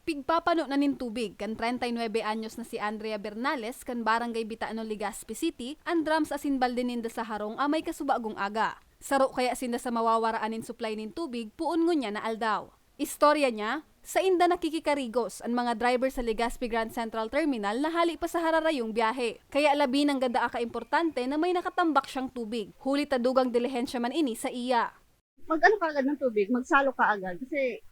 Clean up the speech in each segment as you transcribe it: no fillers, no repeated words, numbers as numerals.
Pigpapano na nin tubig kan 39 anyos na si Andrea Bernales kan barangay Bitaano, Legazpi City, ang drums asin balde ninda sa harong amay kasubagong aga. Saro kaya sinda sa mawawaraan nin supply nin tubig puon ngunya na aldaw. Istorya niya, sa inda nakikikarigos ang mga driver sa Legazpi Grand Central Terminal na hali pa sa hararayong biyahe. Kaya labi ng ganda ka-importante na may nakatambak siyang tubig. Huli tadugang dilihensya man ini sa iya. Mag-ano ka agad ng tubig, magsalo ka agad kasi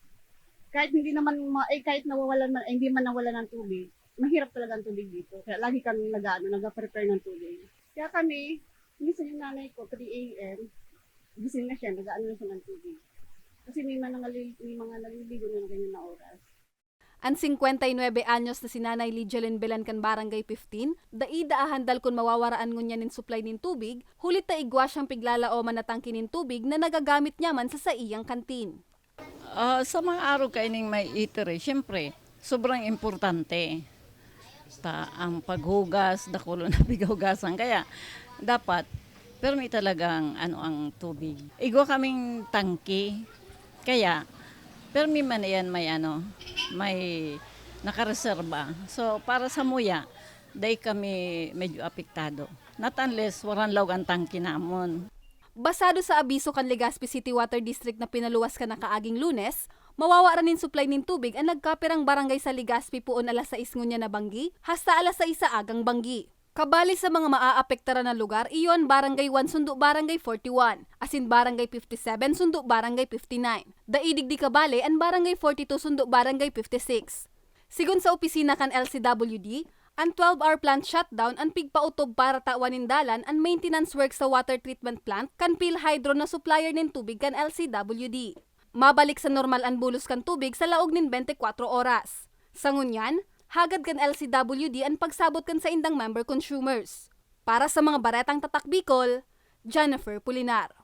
kahit hindi naman kahit nawawalan man hindi man nawalan ng tubig, mahirap talaga ang tubig dito. Kaya lagi kami nag-prepare ng tubig. Kaya kami, minsan yung nanay ko 3 AM, gising na siya, nag-ano na siya ng tubig. Kasi may mga naliligo na ganyan na oras. Ang 59 anyos na si Nanay Lidjalyn Belan kan barangay 15, daida handal kun mawawaraan ngunya nin supply nin tubig, hulit ta igwa siyang piglalaoman na tangki nin tubig na nagagamit niya man sa iyang kantin. Sa mga araw kaining may itere, siyempre, sobrang importante. Ang paghugas, dakulo na pighugasan. Kaya, dapat, pero may talagang ang tubig. Igwa kaming tangki, kaya, pero may man yan may nakareserba. So, para sa muya, dahil kami medyo apektado. Not unless, waran law ang tangki namon. Basado sa abiso kan Legazpi City Water District na pinaluwas ka na kaaging Lunes, mawawara nin supply nin tubig ang nagkapirang barangay sa Legazpi puon alas 6 ngunya na banggi, hasta alas 6 sa agang banggi. Kabali sa mga maaapektara na lugar, iyon barangay 1 sundo barangay 41, asin barangay 57 sundo barangay 59. Daidig di kabali ang barangay 42 sundo barangay 56. Sigun sa opisina kan LCWD, ang 12-hour plant shutdown ang pigpautob para tawanin dalan ang maintenance work sa water treatment plant kan PhilHydro na supplier nin tubig kan LCWD. Mabalik sa normal ang bulos kan tubig sa laog nin 24 oras. Sa ngunyan, hagad kan LCWD ang pagsabot kan sa indang member consumers. Para sa mga baretang tatak Bicol, Jennifer Polinar.